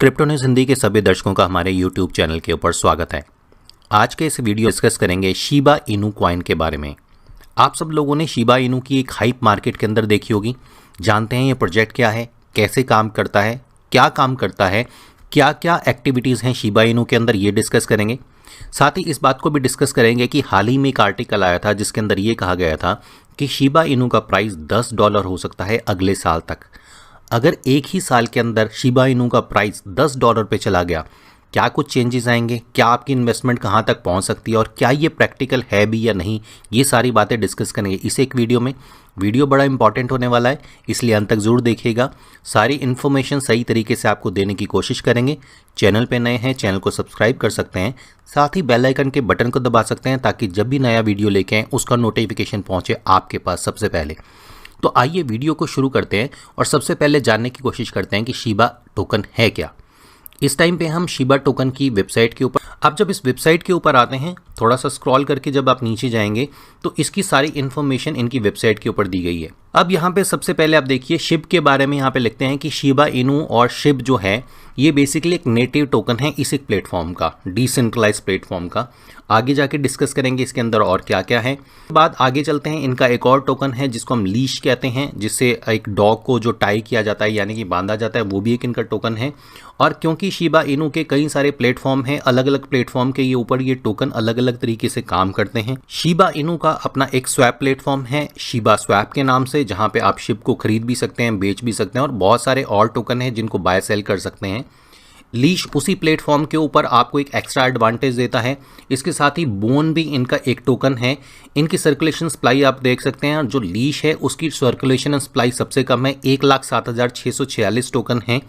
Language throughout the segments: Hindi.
क्रिप्टो न्यूज़ हिंदी के सभी दर्शकों का हमारे यूट्यूब चैनल के ऊपर स्वागत है। आज के इस वीडियो डिस्कस करेंगे शिबा इनू कॉइन के बारे में। आप सब लोगों ने शिबा इनू की एक हाइप मार्केट के अंदर देखी होगी। जानते हैं ये प्रोजेक्ट क्या है, कैसे काम करता है, क्या काम करता है, क्या क्या एक्टिविटीज़ हैं शिबा इनू के अंदर, ये डिस्कस करेंगे। साथ ही इस बात को भी डिस्कस करेंगे कि हाल ही में एक आर्टिकल आया था जिसके अंदर ये कहा गया था कि शिबा इनू का प्राइस $10 हो सकता है अगले साल तक। अगर एक ही साल के अंदर शिबा इनू का प्राइस $10 पे चला गया, क्या कुछ चेंजेस आएंगे, क्या आपकी इन्वेस्टमेंट कहाँ तक पहुँच सकती है और क्या ये प्रैक्टिकल है भी या नहीं, ये सारी बातें डिस्कस करेंगे इस एक वीडियो में। वीडियो बड़ा इंपॉर्टेंट होने वाला है, इसलिए अंत तक जरूर देखिएगा। सारी इन्फॉर्मेशन सही तरीके से आपको देने की कोशिश करेंगे। चैनल पे नए हैं, चैनल को सब्सक्राइब कर सकते हैं, साथ ही बेल आइकन के बटन को दबा सकते हैं ताकि जब भी नया वीडियो लेके आएँ उसका नोटिफिकेशन पहुँचे आपके पास सबसे पहले। तो आइए वीडियो को शुरू करते हैं और सबसे पहले जानने की कोशिश करते हैं कि शिबा टोकन है क्या। इस टाइम पे हम शिबा टोकन की वेबसाइट के ऊपर, आप जब इस वेबसाइट के ऊपर आते हैं, थोड़ा सा स्क्रॉल करके जब आप नीचे जाएंगे तो इसकी सारी इन्फॉर्मेशन इनकी वेबसाइट के ऊपर दी गई है। अब यहाँ पे सबसे पहले आप देखिए शिब के बारे में यहाँ पे लिखते हैं कि शिबा इनू और शिब जो है ये बेसिकली एक नेटिव टोकन है इस एक प्लेटफॉर्म का, डिसेंट्रलाइज प्लेटफॉर्म का। आगे जाके डिस्कस करेंगे इसके अंदर और क्या क्या है। बाद आगे चलते हैं, इनका एक और टोकन है जिसको हम लीश कहते हैं, जिससे एक डॉग को जो टाई किया जाता है यानी कि बांधा जाता है, वो भी एक इनका टोकन है। और क्योंकि शिबा इनू के कई सारे प्लेटफॉर्म हैं, अलग अलग प्लेटफॉर्म के ये ऊपर ये टोकन अलग अलग तरीके से काम करते हैं। शिबा इनू का अपना एक स्वैप प्लेटफॉर्म है शिबा स्वैप के नाम से, जहां पे आप शिब को खरीद भी सकते हैं, बेच भी सकते हैं और बहुत सारे और टोकन हैं जिनको बाय सेल कर सकते हैं। लीश उसी प्लेटफॉर्म के ऊपर आपको एक एक्स्ट्रा एडवांटेज देता है। इसके साथ ही बोन भी इनका एक टोकन है। इनकी सर्कुलेशन सप्लाई आप देख सकते हैं, जो लीश है उसकी सर्कुलेशन एंड सप्लाई सबसे कम है, 1,07,646 टोकन है।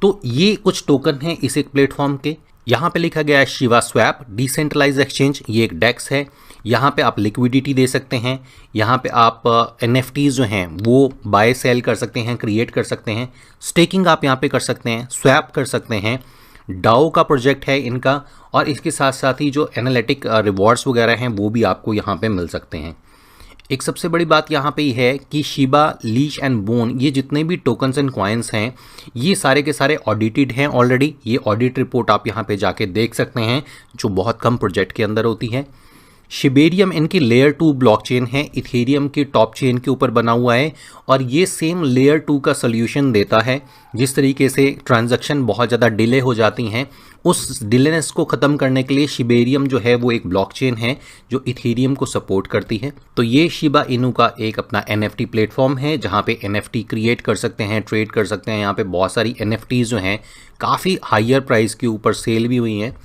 तो ये कुछ टोकन हैं इस एक प्लेटफॉर्म के। यहाँ पे लिखा गया है शिबा स्वैप डिसेंट्रलाइज एक्सचेंज, ये एक डेक्स है। यहाँ पे आप लिक्विडिटी दे सकते हैं, यहाँ पे आप NFTs जो हैं वो बाय सेल कर सकते हैं, क्रिएट कर सकते हैं, स्टेकिंग आप यहाँ पे कर सकते हैं, स्वैप कर सकते हैं। डाओ का प्रोजेक्ट है इनका, और इसके साथ साथ ही जो एनालिटिक रिवॉर्ड्स वगैरह हैं वो भी आपको यहाँ पे मिल सकते हैं। एक सबसे बड़ी बात यहाँ पे है कि शिबा, लीश एंड बोन, ये जितने भी टोकन्स एंड कॉइन्स हैं ये सारे के सारे ऑडिटेड हैं ऑलरेडी। ये ऑडिट रिपोर्ट आप यहाँ पे जाके देख सकते हैं, जो बहुत कम प्रोजेक्ट के अंदर होती है। शिबेरियम इनकी लेयर 2 ब्लॉकचेन है, इथेरियम की टॉप चेन के ऊपर बना हुआ है, और ये सेम लेयर 2 का सोल्यूशन देता है। जिस तरीके से ट्रांजैक्शन बहुत ज़्यादा डिले हो जाती हैं, उस डिलेनेस को ख़त्म करने के लिए शिबेरियम जो है वो एक ब्लॉकचेन है जो इथेरियम को सपोर्ट करती है। तो ये शिबा इनू का एक अपना NFT प्लेटफॉर्म है जहाँ पे NFT क्रिएट कर सकते हैं, ट्रेड कर सकते हैं। यहाँ पे बहुत सारी NFTs जो हैं काफ़ी हायर प्राइस के ऊपर सेल भी हुई हैं।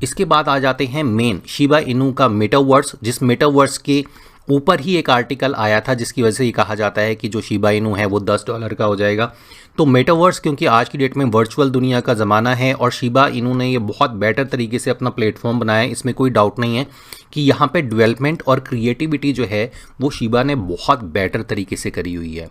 इसके बाद आ जाते हैं मेन शिबा इनू का मेटावर्स, जिस मेटावर्स के ऊपर ही एक आर्टिकल आया था जिसकी वजह से ये कहा जाता है कि जो शिबा इनू है वो $10 का हो जाएगा। तो मेटावर्स, क्योंकि आज की डेट में वर्चुअल दुनिया का ज़माना है और शिबा इनू ने ये बहुत बेटर तरीके से अपना प्लेटफॉर्म बनाया है, इसमें कोई डाउट नहीं है कि यहाँ पे डेवलपमेंट और क्रिएटिविटी जो है वो शिबा ने बहुत बेटर तरीके से करी हुई है।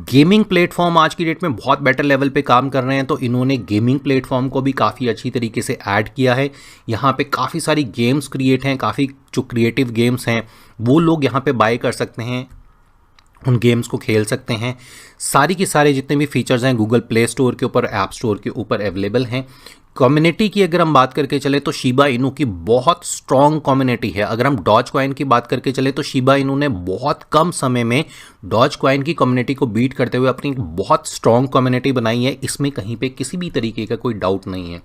गेमिंग प्लेटफॉर्म आज की डेट में बहुत बेटर लेवल पे काम कर रहे हैं, तो इन्होंने गेमिंग प्लेटफॉर्म को भी काफ़ी अच्छी तरीके से ऐड किया है। यहाँ पे काफ़ी सारी गेम्स क्रिएट हैं, काफ़ी जो क्रिएटिव गेम्स हैं वो लोग यहाँ पे बाय कर सकते हैं, उन गेम्स को खेल सकते हैं। सारी के सारे जितने भी फीचर्स हैं गूगल प्ले स्टोर के ऊपर, ऐप स्टोर के ऊपर अवेलेबल हैं। कम्युनिटी की अगर हम बात करके चले तो शिबा इनू की बहुत स्ट्रॉन्ग कम्युनिटी है। अगर हम डॉज कॉइन की बात करके चले तो शिबा इनू ने बहुत कम समय में डॉज कॉइन की कम्युनिटी को बीट करते हुए अपनी बहुत स्ट्रॉन्ग कम्युनिटी बनाई है। इसमें कहीं पे किसी भी तरीके का कोई डाउट नहीं है।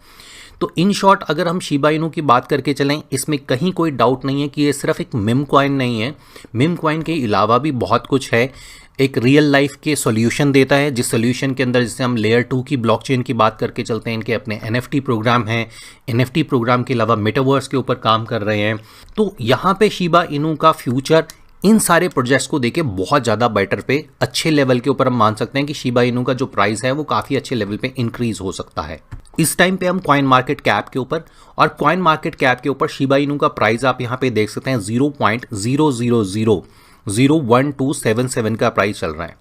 तो इन शॉर्ट अगर हम शिबा इनू की बात करके चलें, इसमें कहीं कोई डाउट नहीं है कि ये सिर्फ एक मिम कॉइन नहीं है। मिम कॉइन के अलावा भी बहुत कुछ है। एक रियल लाइफ के सॉल्यूशन देता है, जिस सॉल्यूशन के अंदर जैसे हम लेयर 2 की ब्लॉकचेन की बात करके चलते हैं, इनके अपने NFT प्रोग्राम हैं। NFT प्रोग्राम के अलावा मेटावर्स के ऊपर काम कर रहे हैं। तो यहाँ पे शिबा इनू का फ्यूचर इन सारे प्रोजेक्ट्स को देके बहुत ज़्यादा बेटर पे, अच्छे लेवल के ऊपर हम मान सकते हैं कि शिबा इनू का जो प्राइस है वो काफ़ी अच्छे लेवल पे इंक्रीज हो सकता है। इस टाइम पे हम कॉइन मार्केट कैप के ऊपर, और कॉइन मार्केट कैप के ऊपर शिबा इनू का प्राइस आप यहाँ पे देख सकते हैं 0.00001,277 का प्राइस चल रहा है।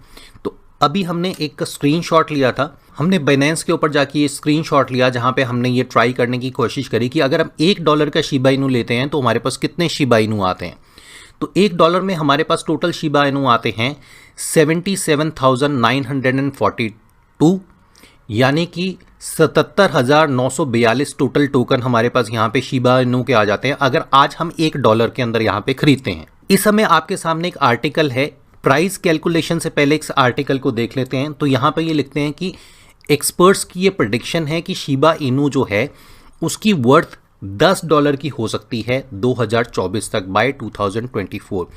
तो अभी हमने एक स्क्रीनशॉट लिया था, हमने बाइनेंस के ऊपर जाके ये स्क्रीनशॉट लिया जहाँ पे हमने ये ट्राई करने की कोशिश करी कि अगर हम $1 का शिबा इनू लेते हैं तो हमारे पास कितने शिबा इनू आते हैं। तो $1 में हमारे पास टोटल शिबा इनू आते हैं 77,942। यानी कि 77,942 टोटल टोकन हमारे पास यहाँ पे शिबा इनू के आ जाते हैं अगर आज हम $1 के अंदर यहाँ पे खरीदते हैं। इस समय आपके सामने एक आर्टिकल है, प्राइस कैलकुलेशन से पहले इस आर्टिकल को देख लेते हैं। तो यहाँ पे ये लिखते हैं कि एक्सपर्ट्स की ये प्रेडिक्शन है कि शिबा इनू जो है उसकी वर्थ $10 की हो सकती है 2024 तक, by 2024।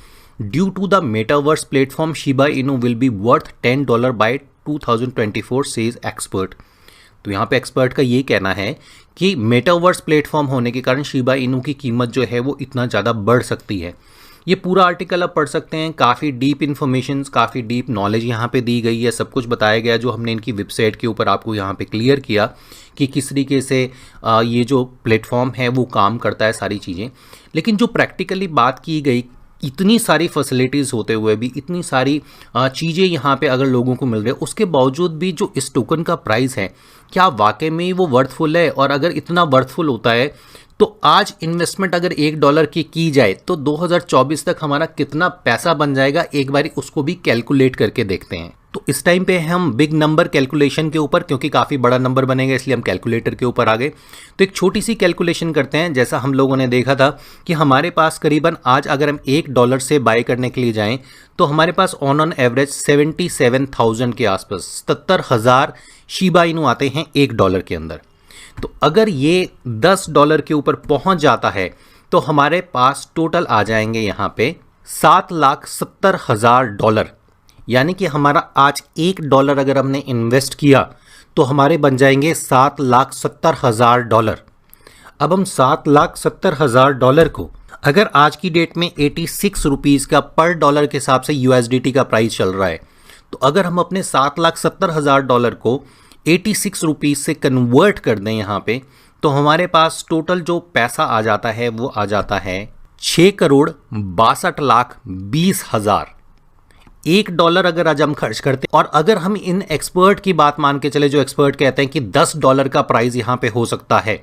Due to the metaverse platform Shiba Inu will be worth $10 by 2024 says expert. तो यहाँ पे एक्सपर्ट का ये कहना है कि मेटावर्स प्लेटफॉर्म होने के कारण शिबा इनू की कीमत जो है वो इतना ज़्यादा बढ़ सकती है। ये पूरा आर्टिकल आप पढ़ सकते हैं, काफ़ी डीप इन्फॉर्मेशन, काफ़ी डीप नॉलेज यहाँ पे दी गई है, सब कुछ बताया गया जो हमने इनकी वेबसाइट के ऊपर आपको यहाँ पे क्लियर किया कि किस तरीके से ये जो प्लेटफॉर्म है वो काम करता है, सारी चीज़ें। लेकिन जो प्रैक्टिकली बात की गई, इतनी सारी फैसिलिटीज़ होते हुए भी, इतनी सारी चीज़ें यहाँ पे अगर लोगों को मिल रही है, उसके बावजूद भी जो इस टोकन का प्राइस है क्या वाकई में वो वर्थफुल है? और अगर इतना वर्थफुल होता है तो आज इन्वेस्टमेंट अगर $1 की जाए तो 2024 तक हमारा कितना पैसा बन जाएगा, एक बारी उसको भी कैलकुलेट करके देखते हैं। तो इस टाइम पे हम बिग नंबर कैलकुलेशन के ऊपर, क्योंकि काफ़ी बड़ा नंबर बनेगा इसलिए हम कैलकुलेटर के ऊपर आ गए। तो एक छोटी सी कैलकुलेशन करते हैं। जैसा हम लोगों ने देखा था कि हमारे पास करीबन आज अगर हम $1 से बाय करने के लिए जाएं तो हमारे पास ऑन एवरेज 77,000 के आसपास 77,000 शिबा इनू आते हैं $1 के अंदर। तो अगर ये $10 के ऊपर पहुंच जाता है तो हमारे पास टोटल आ जाएंगे यहाँ पे $7,70,000। यानी कि हमारा आज $1 अगर हमने इन्वेस्ट किया तो हमारे बन जाएंगे $7,70,000। अब हम $7,70,000 को अगर आज की डेट में 86 रुपीज़ का पर डॉलर के हिसाब से USDT का प्राइस चल रहा है, तो अगर हम अपने $7,70,000 को 86 रुपीज़ से कन्वर्ट कर दें यहाँ पे, तो हमारे पास टोटल जो पैसा आ जाता है वो आ जाता है 6,62,20,000। $1 अगर आज हम खर्च करते हैं, और अगर हम इन एक्सपर्ट की बात मान के चले, जो एक्सपर्ट कहते हैं कि $10 का प्राइस यहाँ पे हो सकता है,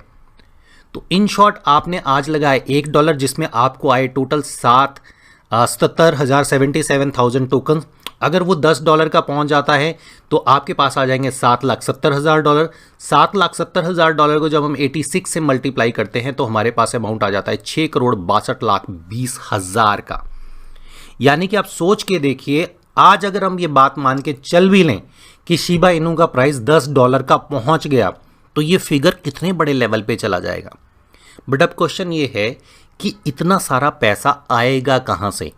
तो इन शॉर्ट आपने आज लगाए $1 जिसमें आपको आए टोटल 77,000 टोकन। अगर वो $10 का पहुंच जाता है तो आपके पास आ जाएंगे $7,70,000। $7,70,000 को जब हम 86 से मल्टीप्लाई करते हैं तो हमारे पास अमाउंट आ जाता है 6,62,20,000 का। यानी कि आप सोच के देखिए, आज अगर हम ये बात मान के चल भी लें कि शिबा इनू का प्राइस $10 का पहुंच गया तो ये फिगर कितने बड़े लेवल पे चला जाएगा। बट अब क्वेश्चन ये है कि इतना सारा पैसा आएगा कहाँ से?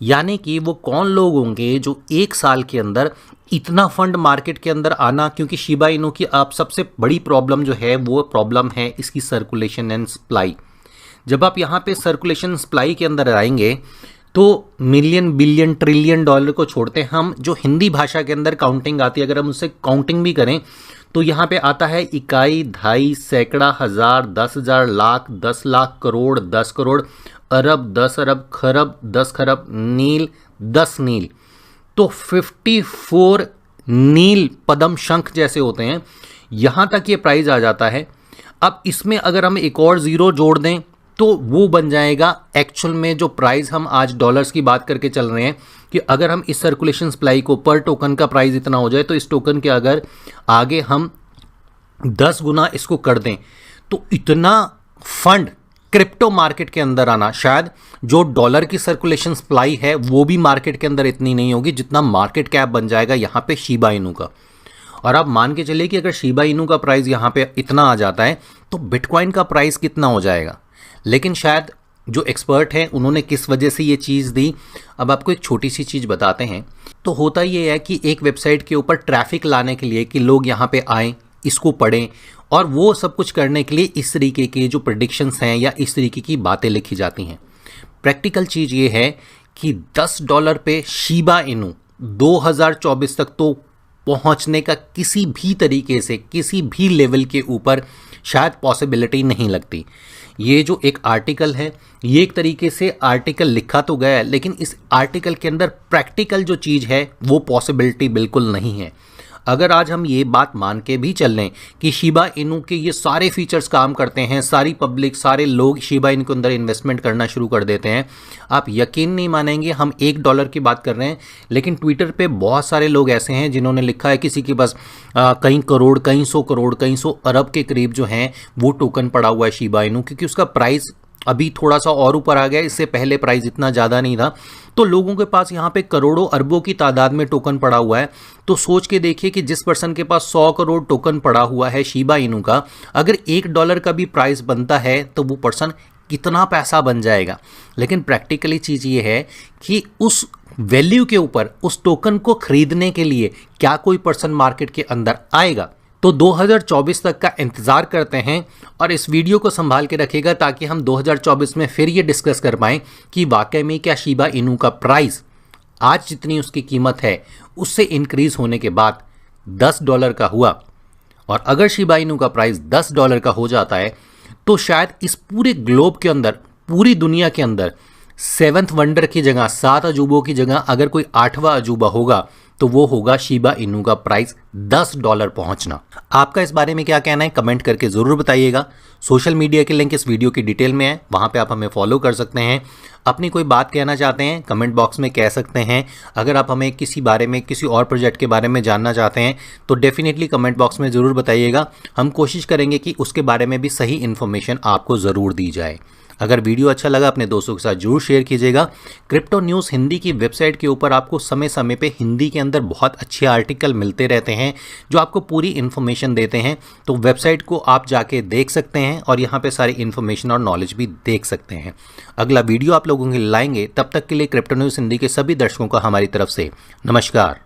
यानी कि वो कौन लोग होंगे जो एक साल के अंदर इतना फंड मार्केट के अंदर आना, क्योंकि शिबा इनू की आप सबसे बड़ी प्रॉब्लम जो है वो प्रॉब्लम है इसकी सर्कुलेशन एंड सप्लाई। जब आप यहाँ पे सर्कुलेशन सप्लाई के अंदर आएंगे तो मिलियन, बिलियन, ट्रिलियन डॉलर को छोड़ते हम जो हिंदी भाषा के अंदर काउंटिंग आती है, अगर हम उससे काउंटिंग भी करें तो यहाँ पे आता है इकाई, ढाई, सैकड़ा, हजार, 10,000, लाख, 10 लाख, करोड़, 10 करोड़, अरब, 10 अरब, खरब, 10 खरब, नील, 10 नील। तो 54 नील पद्म शंख जैसे होते हैं, यहाँ तक ये प्राइस आ जाता है। अब इसमें अगर हम एक और ज़ीरो जोड़ दें तो वो बन जाएगा एक्चुअल में जो प्राइस हम आज डॉलर्स की बात करके चल रहे हैं, कि अगर हम इस सर्कुलेशन सप्लाई को पर टोकन का प्राइस इतना हो जाए तो इस टोकन के अगर आगे हम 10 गुना इसको कर दें तो इतना फंड क्रिप्टो मार्केट के अंदर आना, शायद जो डॉलर की सर्कुलेशन सप्लाई है वो भी मार्केट के अंदर इतनी नहीं होगी जितना मार्केट कैप बन जाएगा यहाँ पे शिबा इनू का। और आप मान के चलिए कि अगर शिबा इनू का प्राइस यहाँ पे इतना आ जाता है तो बिटकॉइन का प्राइस कितना हो जाएगा। लेकिन शायद जो एक्सपर्ट हैं उन्होंने किस वजह से ये चीज़ दी, अब आपको एक छोटी सी चीज़ बताते हैं। तो होता ये है कि एक वेबसाइट के ऊपर ट्रैफिक लाने के लिए कि लोग यहाँ पे आएँ, इसको पढ़ें, और वो सब कुछ करने के लिए इस तरीके के जो प्रेडिक्शंस हैं या इस तरीके की बातें लिखी जाती हैं। प्रैक्टिकल चीज़ ये है कि $10 पे शिबा इनू 2024 तक तो पहुंचने का किसी भी तरीके से, किसी भी लेवल के ऊपर शायद पॉसिबिलिटी नहीं लगती। ये जो एक आर्टिकल है, ये एक तरीके से आर्टिकल लिखा तो गया है, लेकिन इस आर्टिकल के अंदर प्रैक्टिकल जो चीज़ है वो पॉसिबिलिटी बिल्कुल नहीं है। अगर आज हम ये बात मान के भी चल लें कि शिबा इनू के ये सारे फीचर्स काम करते हैं, सारी पब्लिक, सारे लोग शिबा इनू के अंदर इन्वेस्टमेंट करना शुरू कर देते हैं, आप यकीन नहीं मानेंगे, हम $1 की बात कर रहे हैं, लेकिन ट्विटर पे बहुत सारे लोग ऐसे हैं जिन्होंने लिखा है किसी के पास कई करोड़, कई सौ करोड़, कई सौ अरब के करीब जो हैं वो टोकन पड़ा हुआ है शिबा इनू, क्योंकि उसका प्राइस अभी थोड़ा सा और ऊपर आ गया, इससे पहले प्राइस इतना ज़्यादा नहीं था। तो लोगों के पास यहाँ पे करोड़ों अरबों की तादाद में टोकन पड़ा हुआ है। तो सोच के देखिए कि जिस पर्सन के पास 100 करोड़ टोकन पड़ा हुआ है शिबा इनू का, अगर $1 का भी प्राइस बनता है तो वो पर्सन कितना पैसा बन जाएगा। लेकिन प्रैक्टिकली चीज़ ये है कि उस वैल्यू के ऊपर उस टोकन को खरीदने के लिए क्या कोई पर्सन मार्केट के अंदर आएगा? तो 2024 तक का इंतज़ार करते हैं और इस वीडियो को संभाल के रखिएगा ताकि हम 2024 में फिर ये डिस्कस कर पाएँ कि वाकई में क्या शिबा इनू का प्राइस आज जितनी उसकी कीमत है उससे इंक्रीज़ होने के बाद $10 का हुआ। और अगर शिबा इनू का प्राइस $10 का हो जाता है तो शायद इस पूरे ग्लोब के अंदर, पूरी दुनिया के अंदर 7th वंडर की जगह, 7 अजूबों की जगह अगर कोई 8वां अजूबा होगा तो वो होगा शिबा इनू का प्राइस $10 पहुंचना। आपका इस बारे में क्या कहना है कमेंट करके ज़रूर बताइएगा। सोशल मीडिया के लिंक इस वीडियो की डिटेल में है, वहाँ पे आप हमें फॉलो कर सकते हैं। अपनी कोई बात कहना चाहते हैं कमेंट बॉक्स में कह सकते हैं। अगर आप हमें किसी बारे में, किसी और प्रोजेक्ट के बारे में जानना चाहते हैं तो डेफिनेटली कमेंट बॉक्स में ज़रूर बताइएगा। हम कोशिश करेंगे कि उसके बारे में भी सही इन्फॉर्मेशन आपको ज़रूर दी जाए। अगर वीडियो अच्छा लगा अपने दोस्तों के साथ जरूर शेयर कीजिएगा। क्रिप्टो न्यूज़ हिंदी की वेबसाइट के ऊपर आपको समय समय पे हिंदी के अंदर बहुत अच्छे आर्टिकल मिलते रहते हैं जो आपको पूरी इन्फॉर्मेशन देते हैं। तो वेबसाइट को आप जाके देख सकते हैं और यहाँ पे सारी इन्फॉर्मेशन और नॉलेज भी देख सकते हैं। अगला वीडियो आप लोगों के लिए लाएंगे, तब तक के लिए क्रिप्टो न्यूज़ हिंदी के सभी दर्शकों का हमारी तरफ से नमस्कार।